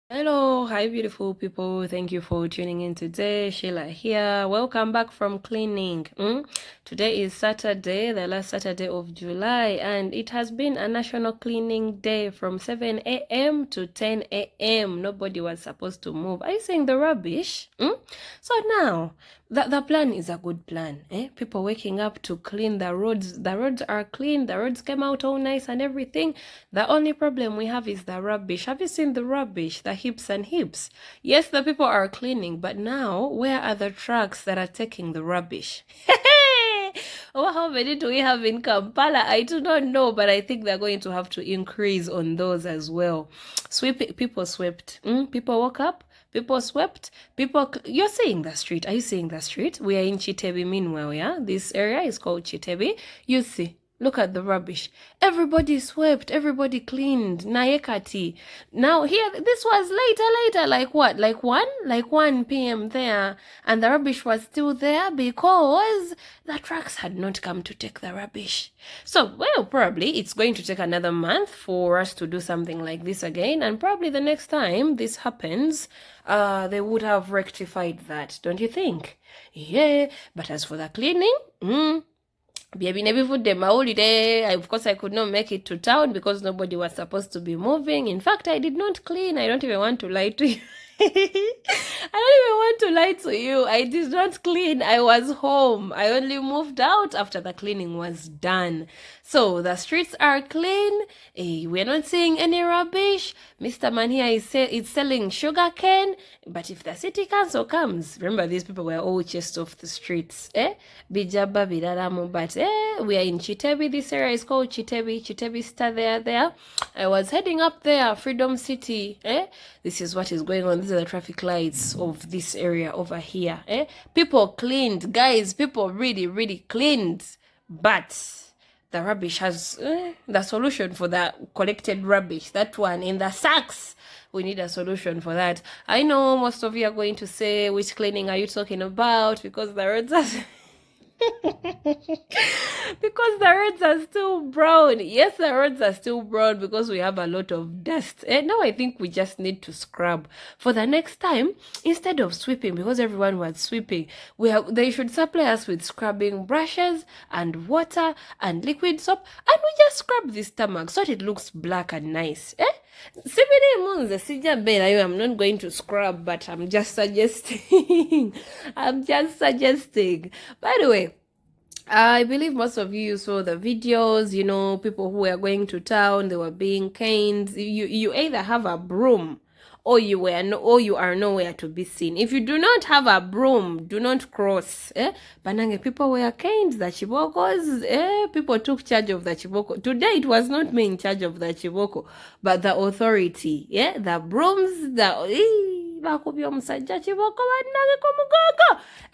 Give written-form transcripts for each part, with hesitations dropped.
Hello, hi beautiful people. Thank you for tuning in today. Sheila here. Welcome back from cleaning. Today is Saturday, the last Saturday of July, and it has been a national cleaning day from 7 a.m. to 10 a.m. Nobody was supposed to move. Are you saying the rubbish? So now, the plan is a good plan. People waking up to clean the roads. The roads are clean. The roads came out all nice and everything. The only problem we have is the rubbish. Have you seen the rubbish? The heaps and heaps. Yes, the people are cleaning, but now where are the trucks that are taking the rubbish? Oh, how many do we have in Kampala? I do not know, but I think they're going to have to increase on those as well. People swept. People woke up. People swept. You're seeing the street. Are you seeing the street? We are in Chitebi meanwhile, yeah? This area is called Chitebi. You see. Look at the rubbish. Everybody swept. Everybody cleaned. Naekati. Now here, this was later, like what? Like 1 p.m. there. And the rubbish was still there because the trucks had not come to take the rubbish. So, well, probably it's going to take another month for us to do something like this again. And probably the next time this happens, they would have rectified that, don't you think? Yeah. But as for the cleaning, of course, I could not make it to town because nobody was supposed to be moving. In fact, I did not clean. I don't even want to lie to you. I don't even want to lie to you. I did not clean. I was home. I only moved out after the cleaning was done. So the streets are clean. We're not seeing any rubbish. Mr. Man here is selling sugar cane. But if the city council comes, remember these people were all chased off the streets. Bijaba Bidaramu. But we are in Chitebi. This area is called Chitebi. Chitebi Star there. I was heading up there, Freedom City. This is what is going on. These are the traffic lights of this area over here. People cleaned, guys. People really cleaned. But the rubbish has the solution for the collected rubbish. That one in the sacks. We need a solution for that. I know most of you are going to say, which cleaning are you talking about? Because the roads are... because the roads are still brown. Yes, the roads are still brown because we have a lot of dust. And now I think we just need to scrub. For the next time, instead of sweeping, because everyone was sweeping, they should supply us with scrubbing brushes and water and liquid soap, and we just scrub this stomach so that it looks black and nice. I'm not going to scrub, but I'm just suggesting. I'm just suggesting. By the way, I believe most of you saw the videos, people who were going to town, they were being caned. You either have a broom or you are nowhere to be seen. If you do not have a broom, do not cross. Banange, people were caned, the chibokos. People took charge of the chiboko. Today it was not me in charge of the chiboko, but the authority. The brooms,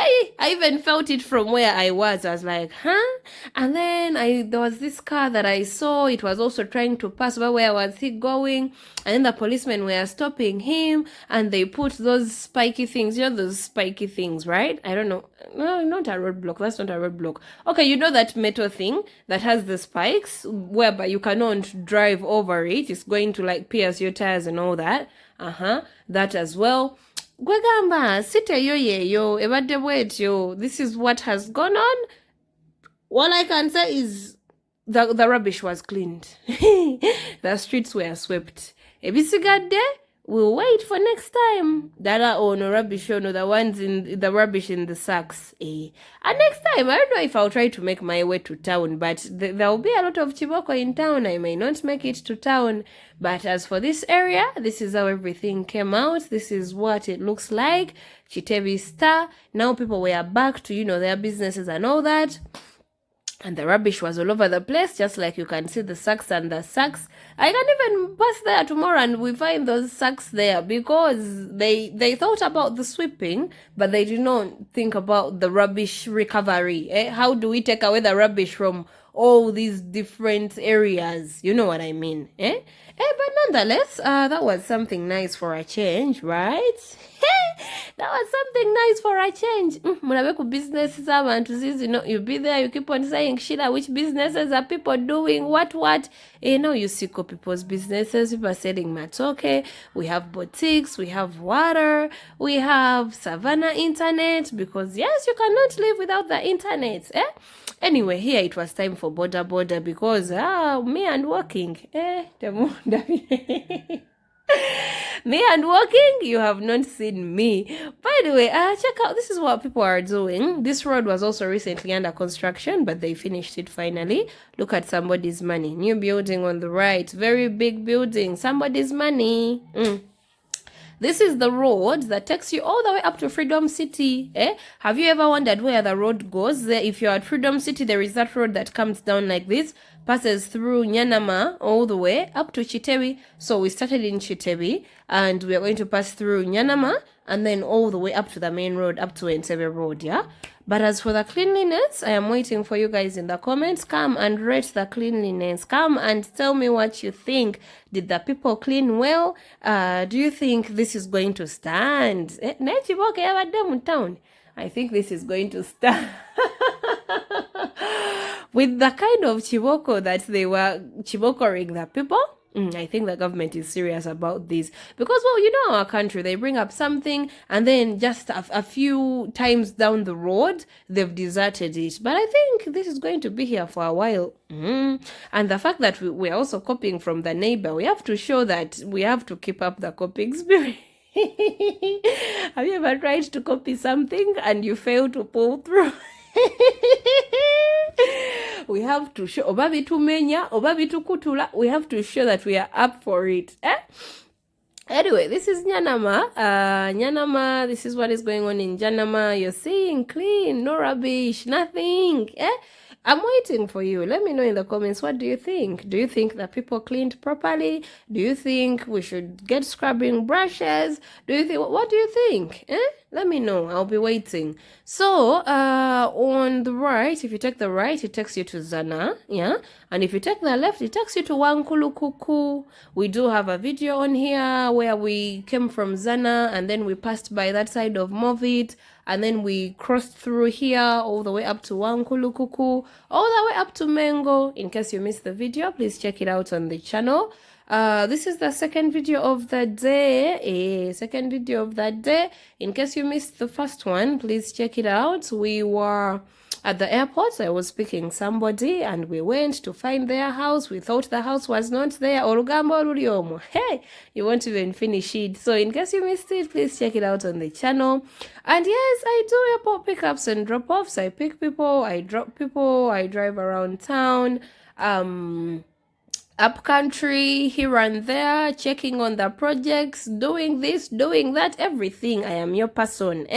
I even felt it from where I was. I was like, huh? And then there was this car that I saw. It was also trying to pass by. Where was he going? And then the policemen were stopping him, and they put those spiky things. Those spiky things, right? I don't know. No, not a roadblock. That's not a roadblock. Okay, that metal thing that has the spikes, whereby you cannot drive over it. It's going to pierce your tires and all that. That as well. Gwegamba, site yo yeyo, ebade wait yo. This is what has gone on. All I can say is the rubbish was cleaned. The streets were swept. Ebisigadde, we'll wait for next time. Dala no rubbish, the ones in the rubbish in the sacks. And next time, I don't know if I'll try to make my way to town, but there will be a lot of chiboko in town. I may not make it to town. But as for this area, this is how everything came out. This is what it looks like. Chitebi Star. Now people were back to, their businesses and all that. And the rubbish was all over the place, just like you can see the sacks and the sacks. I can even pass there tomorrow and we find those sacks there because they thought about the sweeping, but they did not think about the rubbish recovery. How do we take away the rubbish from all these different areas? You know what I mean? But nonetheless, that was something nice for a change, right? That was something nice for a change. Munabeku businesses abantu zizi, you be there, you keep on saying, Sheila, which businesses are people doing? What? Now you see people's businesses. People are selling matoke. We have boutiques. We have water. We have Savannah internet. Because yes, you cannot live without the internet. Anyway, here it was time for border because me and walking. Me and walking, you have not seen me. By the way, check out, this is what people are doing. This road was also recently under construction, but they finished it finally. Look at somebody's money. New building on the right. Very big building. Somebody's money. This is the road that takes you all the way up to Freedom City. Have you ever wondered where the road goes? There, if you're at Freedom City, there is that road that comes down like this, passes through Nyanama all the way up to Chitebi. So we started in Chitebi, and we are going to pass through Nyanama, and then all the way up to the main road, up to Entebbe Road, yeah? But as for the cleanliness, I am waiting for you guys in the comments. Come and rate the cleanliness. Come and tell me what you think. Did the people clean well? Do you think this is going to stand? I think this is going to stand. With the kind of chiboko that they were chibokoring the people, I think the government is serious about this. Because, well, you know our country, they bring up something and then just a few times down the road, they've deserted it. But I think this is going to be here for a while. And the fact that we're also copying from the neighbor, we have to show that we have to keep up the copying spirit. Have you ever tried to copy something and you fail to pull through? We have to show obabi tumenya obabi tukutula. We have to show that we are up for it. Anyway, this is Nyanama. Nyanama, this is what is going on in Nyanama. You're seeing clean, no rubbish, nothing. I'm waiting for you. Let me know in the comments, what do you think? Do you think that people cleaned properly? Do you think we should get scrubbing brushes? Do you think, what do you think? Let me know. I'll be waiting. So, on the right, if you take the right, it takes you to Zana, yeah? And if you take the left, it takes you to Wankulukuku. We do have a video on here where we came from Zana and then we passed by that side of Movit. And then we crossed through here all the way up to Wankulukuku, all the way up to Mengo. In case you missed the video, please check it out on the channel. This is the second video of the day. Second video of that day. In case you missed the first one, please check it out. We were at the airport. I was picking somebody and we went to find their house. We thought the house was not there. Orugambo Ruriomo. Hey, you won't even finish it. So in case you missed it, please check it out on the channel. And yes, I do airport pickups and drop-offs. I pick people, I drop people, I drive around town. Up country, here and there, checking on the projects, doing this, doing that, everything. I am your person,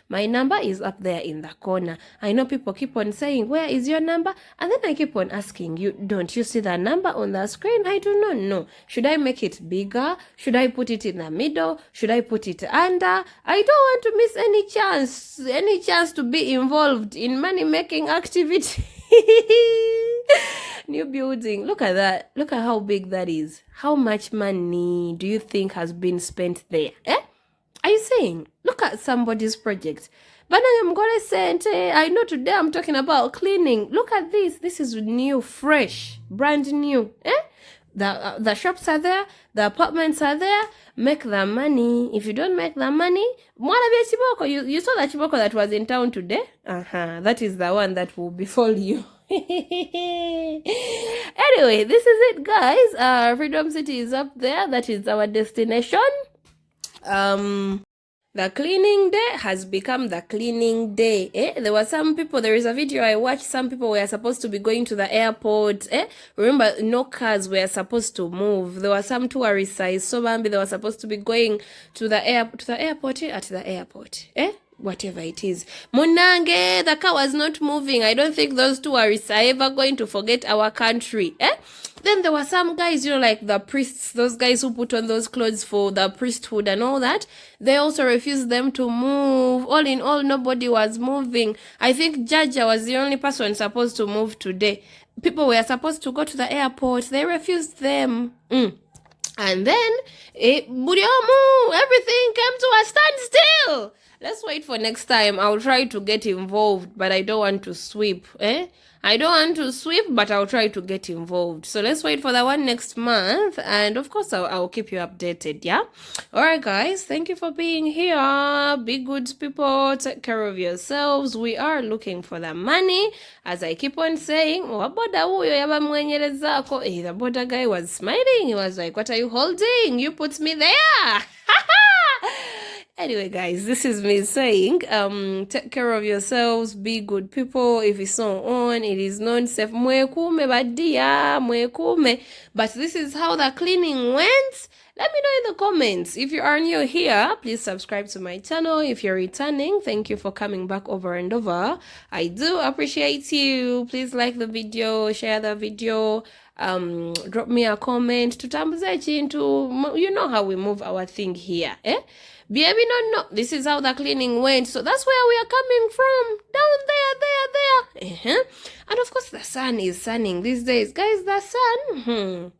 My number is up there in the corner. I know people keep on saying, where is your number? And then I keep on asking you, don't you see the number on the screen? I do not know. Should I make it bigger? Should I put it in the middle? Should I put it under? I don't want to miss any chance to be involved in money-making activity. New building. Look at that. Look at how big that is. How much money do you think has been spent there? Are you saying? Look at somebody's project. But I know today I'm talking about cleaning. Look at this. This is new, fresh, brand new. The shops are there. The apartments are there. Make the money. If you don't make the money, you saw that chiboko that was in town today? That is the one that will befall you. Anyway, this is it, guys. Freedom City is up there. That is our destination. The cleaning day has become the cleaning day. There were some people, there is a video I watched, some people were supposed to be going to the airport. Remember, no cars were supposed to move. There were some tourists, I saw Bambi, they were supposed to be going to the airport. Whatever it is. Munange, the car was not moving. I don't think those tourists are ever going to forget our country. Then there were some guys, like the priests, those guys who put on those clothes for the priesthood and all that. They also refused them to move. All in all, nobody was moving. I think Jaja was the only person supposed to move today. People were supposed to go to the airport. They refused them. And then, everything came to a standstill. Let's wait for next time. I'll try to get involved, but I don't want to sweep. I don't want to sweep, but I'll try to get involved. So let's wait for that one next month. And of course, I'll keep you updated, yeah? All right, guys. Thank you for being here. Be good people. Take care of yourselves. We are looking for the money. As I keep on saying, the border guy was smiling. He was like, what are you holding? You put me there. Anyway, guys, this is me saying, take care of yourselves, be good people. If it's not on, it is not safe. Mwekume badia, mwekume. But this is how the cleaning went. Let me know in the comments. If you are new here, please subscribe to my channel. If you're returning, thank you for coming back over and over. I do appreciate you. Please like the video, share the video, drop me a comment. Tutambuze chintu. You know how we move our thing here, Baby, no, this is how the cleaning went. So that's where we are coming from. Down there. And of course, the sun is sunning these days. Guys, the sun,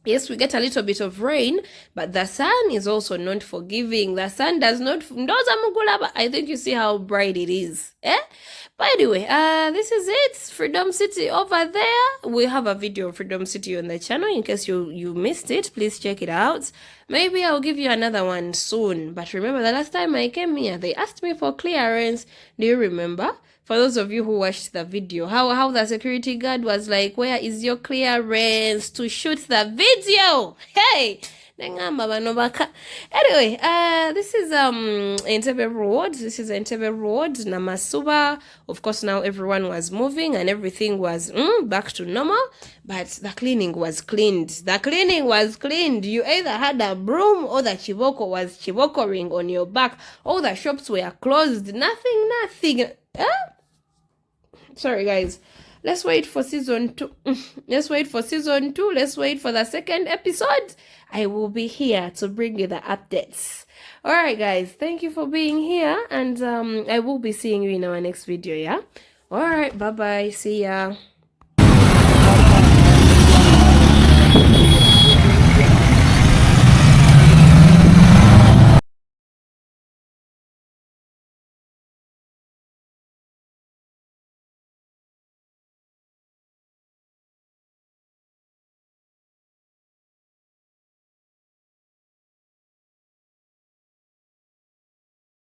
yes, we get a little bit of rain, but the sun is also not forgiving. The sun does not... I think you see how bright it is. But anyway, this is it. Freedom City over there. We have a video of Freedom City on the channel. In case you missed it, please check it out. Maybe I'll give you another one soon. But remember, the last time I came here, they asked me for clearance. Do you remember? For those of you who watched the video, how the security guard was like, where is your clearance to shoot the video? Hey! Anyway, this is Entebbe Road. This is Entebbe Road, Namasuba. Of course, now everyone was moving and everything was back to normal. But the cleaning was cleaned. The cleaning was cleaned. You either had a broom or the chiboko was chibokoring on your back. All the shops were closed. Nothing. Sorry, guys. Let's wait for season 2. Let's wait for season 2. Let's wait for the second episode. I will be here to bring you the updates. All right, guys. Thank you for being here. And I will be seeing you in our next video, yeah? All right. Bye-bye. See ya.